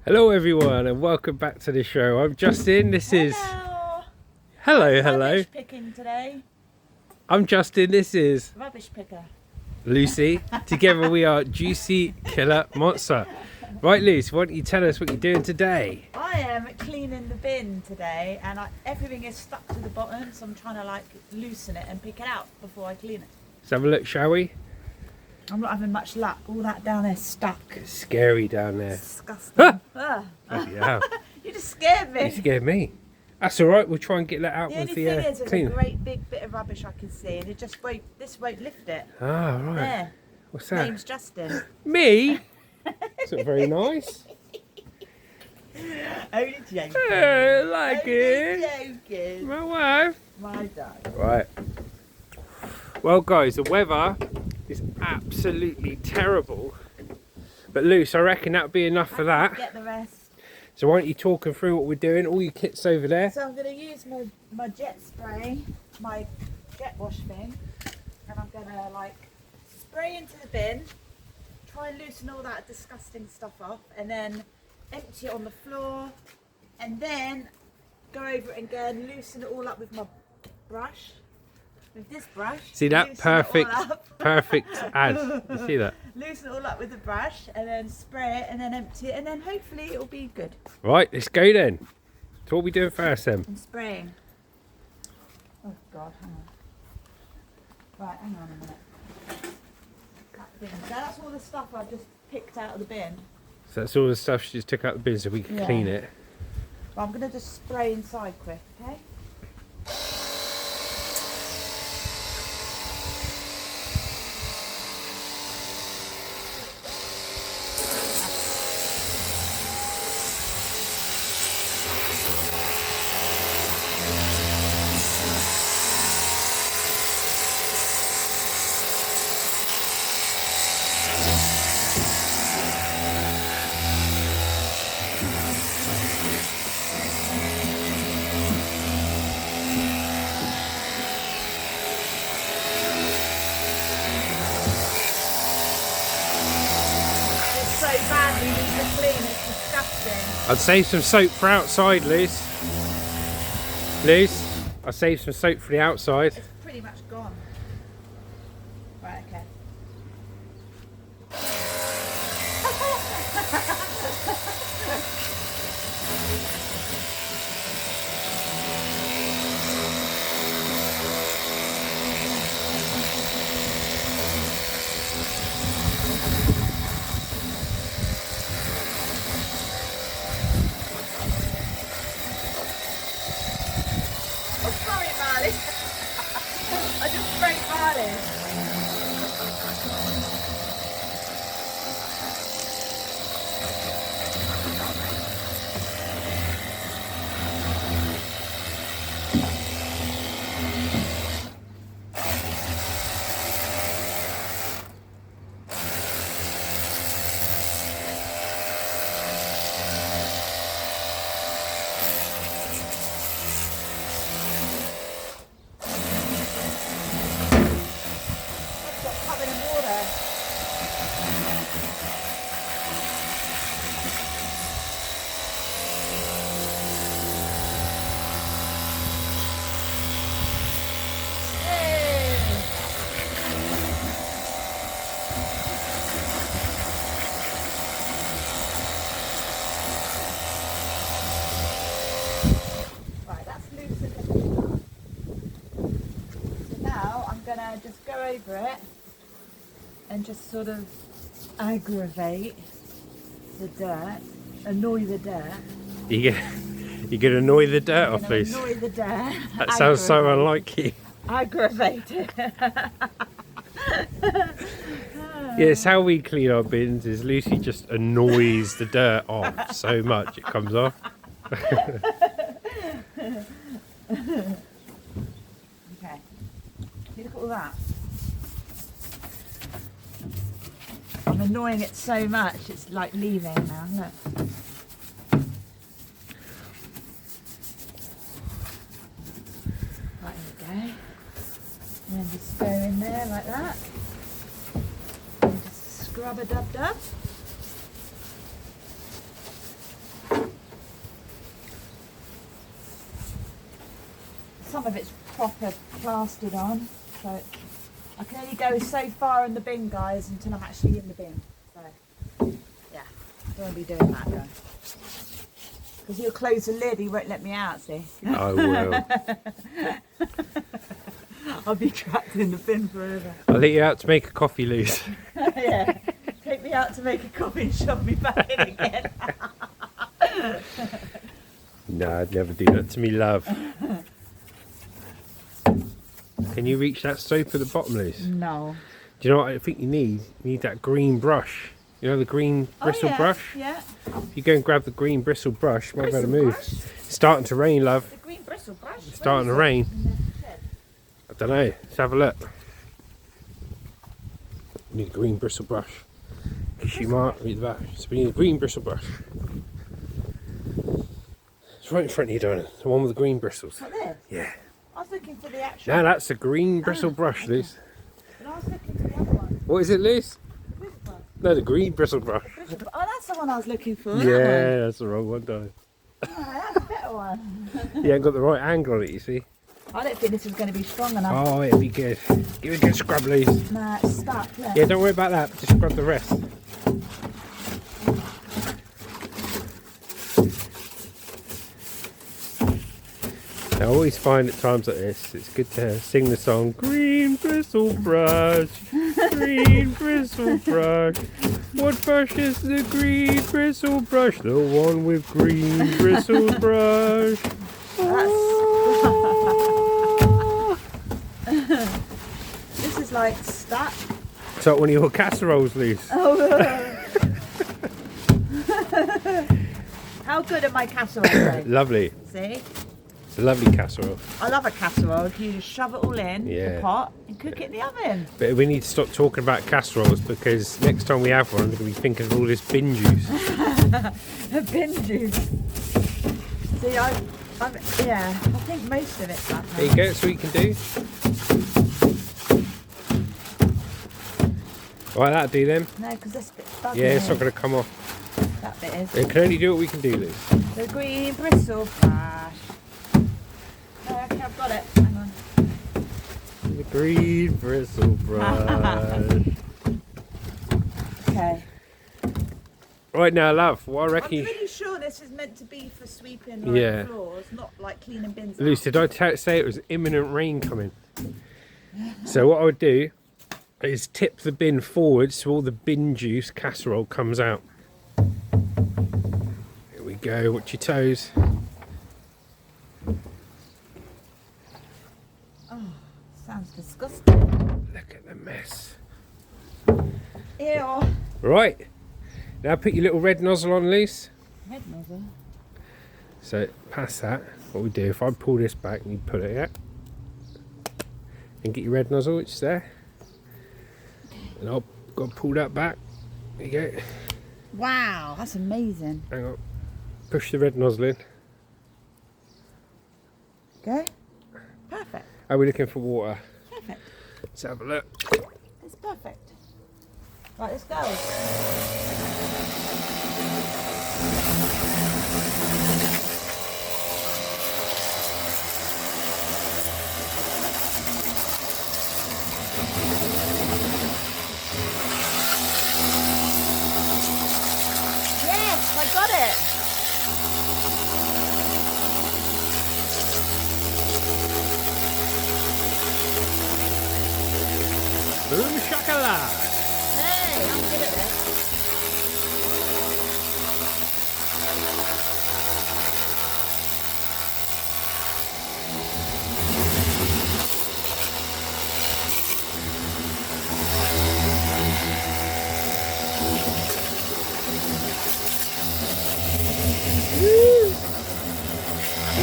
Hello everyone and welcome back to the show. I'm Justin, this is... Hello. Rubbish picking today. I'm Justin, this is... Rubbish picker. Lucy. Together we are Juicy Killer Monster. Right Lucy, why don't you tell us what you're doing today? I am cleaning the bin today and everything is stuck to the bottom, so I'm trying to like loosen it and pick it out before I clean it. Let's have a look, shall we? I'm not having much luck. All that down there stuck. It's scary down there. Disgusting. Ah. Bloody hell. You just scared me. You scared me. That's alright, we'll try and get that out The with only the thing is, there's clean. a great big bit of rubbish I can see, and it just won't. This won't lift it. Ah, right. There. What's that? Name's Justin. Me? That's not very nice. Only joking. I like it. Only joking. My wife. My dad. Right. Well guys, the weather is absolutely terrible. But Luce, I reckon that'll be enough for that. Get the rest. So why don't you talk them through what we're doing? All your kit's over there. So I'm going to use my jet spray, my jet wash thing, and I'm going to like spray into the bin, try and loosen all that disgusting stuff off, and then empty it on the floor, and then go over it again, loosen it all up with my brush. With this brush. See that? Loosen Perfect, it all up. perfect ad. You see that? Loosen it all up with the brush, and then spray it, and then empty it, and then hopefully it'll be good. Right, let's go then. So what are we doing first then? I'm spraying. Oh God, hang on. Right, hang on a minute. That bin. So that's all the stuff I've just picked out of the bin. So that's all the stuff she just took out the bin so we can clean it. But I'm going to just spray inside quick, okay? So bad we need to clean, it's disgusting. I'd save some soap for outside, Luce. Luce, I'll save some soap for the outside. It's pretty much gone. Right, okay. Oh, sorry, Marley. I just sprayed Marley. I've got covered in water. Hey. Right, that's loosened everything up. So now I'm gonna just go over it and just sort of aggravate the dirt, annoy the dirt. You can annoy the dirt I'm off, gonna Luce. annoy the dirt. That sounds so unlike you. Aggravate it. Yes, how we clean our bins is Lucy just annoys the dirt off so much it comes off. Okay. You look at all that. I'm annoying it so much, it's like leaving now, look. Right, here we go. And then just go in there like that. And just scrub a dub dub. some of it's proper plastered on, so I can only go so far in the bin, guys, until I'm actually in the bin. So, yeah, don't want to be doing that, guys. Because he'll close the lid, he won't let me out, see? I will. I'll be trapped in the bin forever. I'll let you out to make a coffee, Luce. Yeah, take me out to make a coffee and shove me back in again. No, I'd never do that to me, love. Can you reach that soap at the bottom, Luce? No. Do you know what I think you need? You need that green brush. You know the green bristle brush? Yeah. If you go and grab the green bristle brush, you might be able to Bristle move. brush? It's starting to rain, love. The green bristle brush? It's starting to rain. I don't know. Let's have a look. We need a green bristle brush. She might read that. So we need a green bristle brush. It's right in front of you, darling. The one with the green bristles. Not this? Yeah. I was looking for the actual. Now that's a green bristle brush, Luce. But I was looking for the other one. What is it, Luce? The bristle brush. No, the green bristle brush. Oh, that's the one I was looking for. Yeah, that's the wrong one, darling. That one. Oh, that's a better one. You haven't got the right angle on it, you see. I don't think this is going to be strong enough. Oh, it'll be good. Give it a good scrub, Luce. Nah, it's stuck. Yeah. Yeah, don't worry about that. Just scrub the rest. I always find at times like this, it's good to sing the song, Green bristle brush, green bristle brush. What brush is the green bristle brush? The one with green bristle brush. This is like stuck. It's like one of your casseroles, Luce. How good are my casseroles, though? Lovely. See? It's a lovely casserole. I love a casserole. If you just shove it all in Yeah. the pot and cook it in the oven. But we need to stop talking about casseroles because next time we have one, I'm going to be thinking of all this bin juice. Bin juice. See, yeah, I think most of it's that. There you go, that's what you can do. Right, that'll do then. No, because this bit's stuck. Yeah, it's not going to come off. That bit is. It can only do what we can do, Liz. The green bristle brush. Oh, okay, I've got it. Hang on. The green bristle brush. Okay. Right now, love, what I I'm reckon you... pretty sure this is meant to be for sweeping Yeah. floors, not like cleaning bins. Luce, out. did I say it was imminent rain coming? So what I would do is tip the bin forward so all the bin juice casserole comes out. Here we go, watch your toes. Oh, sounds disgusting. Look at the mess. Ew. Right, now put your little red nozzle on, Luce. Red nozzle. So past that, what we do, if I pull this back and you pull it out, and get your red nozzle, which is there. And I'll go pull that back. There you go. Wow, that's amazing. Hang on. Push the red nozzle in. Okay. Perfect. Are we looking for water? Perfect. Let's have a look. It's perfect. Right, let's go. Yes, I got it. Boom shakalaka! Hey, I'm good at this.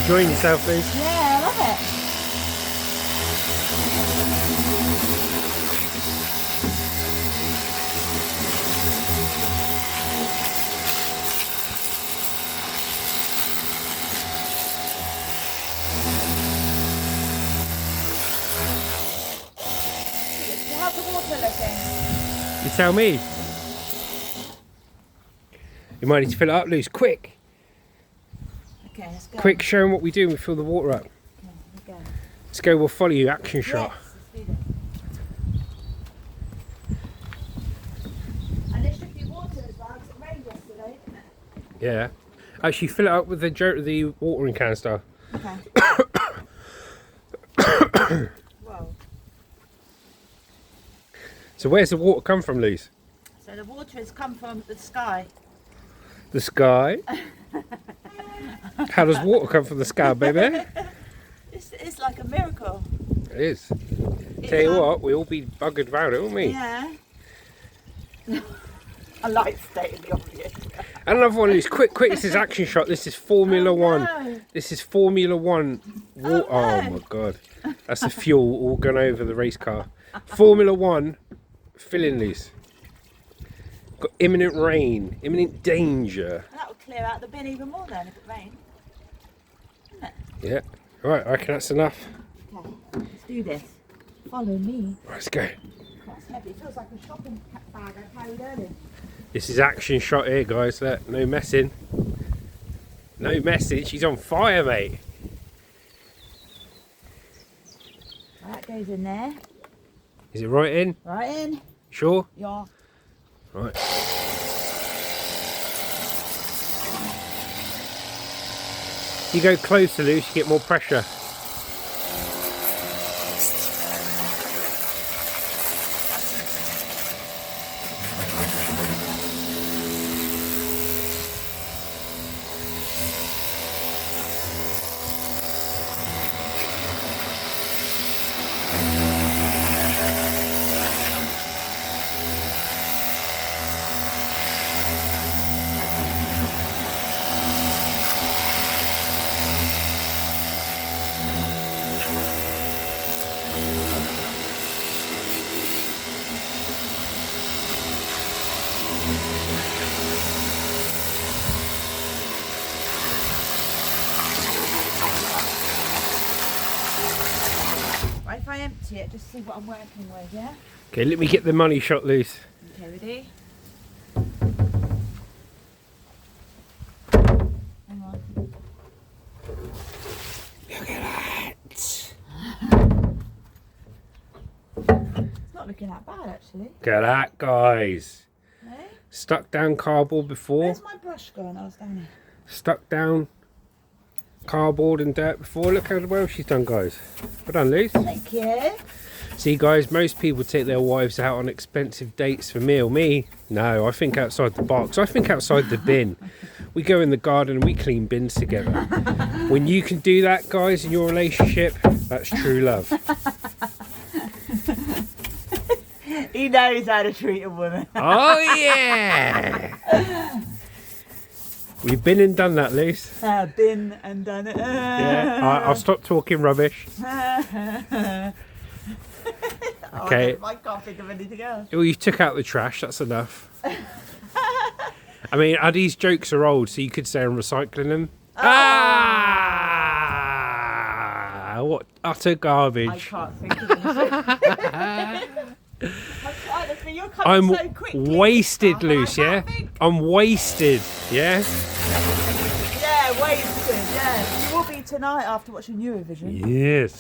Enjoying yourself, Liz? Yeah, I love it. How's the water looking? You tell me. You might need to fill it up, Liz. Quick! Okay, let's go. Quick, show them what we do when we fill the water up. Okay, here we go. Let's go, we'll follow you, action shot. Yes, let's do this. And there should be water as well, because it rained yesterday, didn't it? Yeah. Actually, fill it up with the watering canister. Okay. Whoa. So where's the water come from, Luz? So the water has come from the sky. The sky? How does water come from the sky, baby? It's like a miracle. It is. Tell you what, we'll all be buggered about it, won't we? Yeah. I like stating the obvious. And another one, Luz. Quick, this is action shot. This is Formula One. No. This is Formula One. No. Oh my god. That's the fuel all gone over the race car. Formula One. Fill in, Luz. Got imminent rain. Imminent danger. That would clear out the bin even more then if it rained. Isn't it? Yeah. Right, I reckon that's enough. Okay, let's do this. Follow me. Right, let's go. That's heavy. It feels like a shopping bag I carried earlier. This is action shot here, guys. Look, no messing. No messing. She's on fire, mate. That goes in there. Is it right in? Right in. Sure? Yeah. Right. You go closer, Luz, you get more pressure. Right, if I empty it, just see what I'm working with, yeah? Okay, let me get the money shot, Luz. Okay, ready? Hang on. Look at that. It's not looking that bad actually. Look at that, guys. No? Stuck down cardboard before. Where's my brush gone? I was down here. Stuck down cardboard and dirt before. Look how well she's done, guys. Well done, Luz. Thank you. See, guys, most people take their wives out on expensive dates for meal. Me, no, I think outside the box. I think outside the bin. We go in the garden and we clean bins together. When you can do that, guys, in your relationship, that's true love. He knows how to treat a woman. Oh, yeah! We've been and done that, Luz. Been and done it. Yeah, I'll stop talking rubbish. Okay. I can't think of anything else. Well, you took out the trash, that's enough. I mean, Addy's jokes are old, so you could say I'm recycling them. Ah! What utter I garbage. can't think of anything. You're coming I'm so quickly. wasted, I Luz, yeah? can't think. I'm wasted, yeah? Yeah, wasted, yeah. You will be tonight after watching Eurovision. Yes.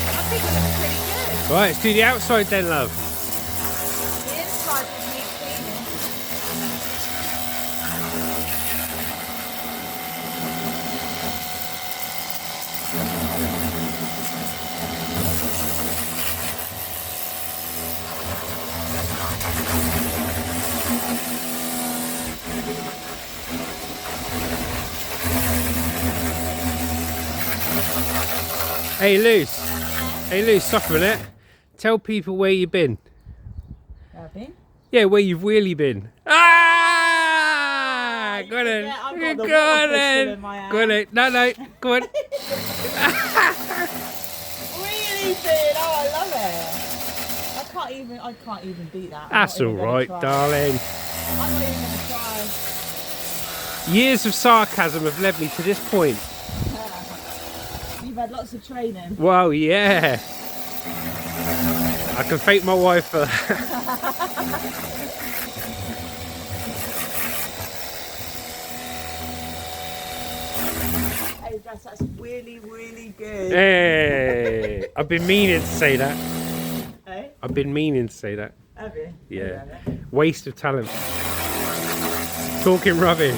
I think it looks pretty good. Right, let's do the outside then, love. The inside would need cleaning. Hey, Luz. Hey, Luz, stop a minute. Tell people where you've been. Have been? Yeah, where you've really been. Ah! You Got it. forget I've got the Got water crystal it. in my hand. Got it. No, no. Go on. Really big. Oh, I love it. I can't even beat that. That's all right, darling. I'm not even gonna try. Years of sarcasm have led me to this point. You've had lots of training. Well, yeah. I can thank my wife for that. Hey, Jess, that's really, really good. Hey, I've been meaning to say that. Hey, I've been meaning to say that. have you? Yeah. Waste of talent. Talking rubbish.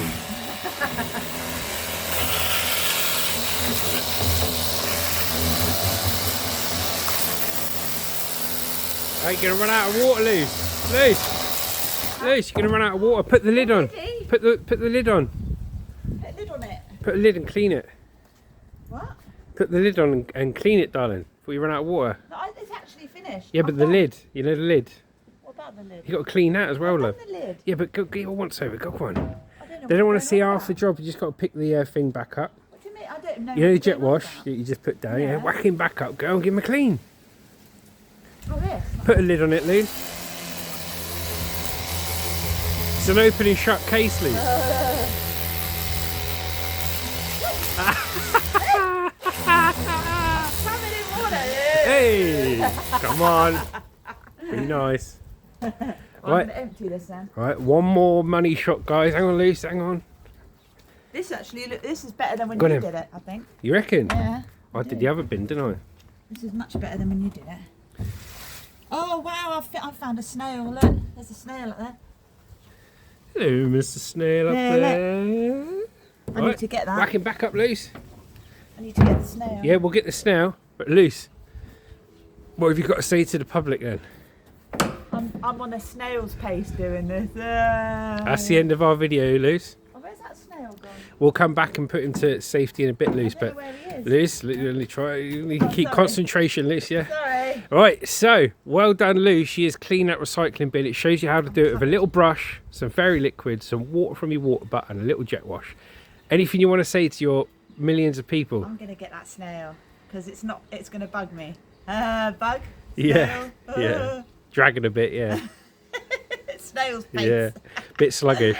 Are you gonna run out of water, Luce? Luce, you're gonna run out of water. Put the lid on. Already? Put the lid on. Put a lid on it. Put the lid and clean it. What? Put the lid on and clean it, darling. Before you run out of water. No, it's actually finished. Yeah, I'm but the done. lid. You know the lid. What about the lid? You got to clean that as well, I've love. done the lid. Yeah, but go get your once over. Go on. I don't know They don't want what's to see going on half the with job. You just got to pick the thing back up. that. What do you mean? I don't know. You know the what's jet going on with wash that. that you just put down. Yeah, Yeah. whack him back up. Go and give him a clean. Oh, this. Put a lid on it, Lou. It's an open and shut case, Lou. Salmon in water. Yeah. Hey, come on. Be nice. I'm Right. going to empty this then. Right, one more money shot, guys. Hang on, Luce. Hang on. This actually, this is better than when Go on you then. did it, I think. You reckon? Yeah. I did the other bin, didn't I? This is much better than when you did it. Oh wow, I found a snail. Look, there's a snail up there. Hello, Mr. Snail up Yeah, look. there. I need to get that. Whack him back up, Luce. I need to get the snail. Yeah, we'll get the snail. But Luce, what have you got to say to the public then? I'm on a snail's pace doing this. That's the end of our video, Luce. Oh, where's that snail gone? We'll come back and put him to safety in a bit, Luce. I don't But know where he is. Luce, literally try. You need to keep sorry. concentration, Luce. Yeah. Sorry. Right, so well done, Lou. She has cleaned that recycling bin. It shows you how to do it with a little brush, some fairy liquid, some water from your water butt, and a little jet wash. Anything you want to say to your millions of people? I'm gonna get that snail because it's not. It's gonna bug me. Bug. Yeah, Snail. yeah. Dragging a bit, yeah, Snail's face. yeah. Bit sluggish.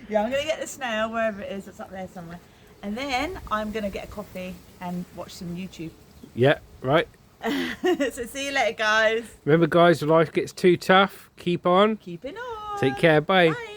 Yeah, I'm gonna get the snail wherever it is. It's up there somewhere. And then I'm gonna get a coffee and watch some YouTube. Yeah, right. So see you later, guys. Remember, guys, if life gets too tough, keep on. Keep it on. Take care. Bye. Bye.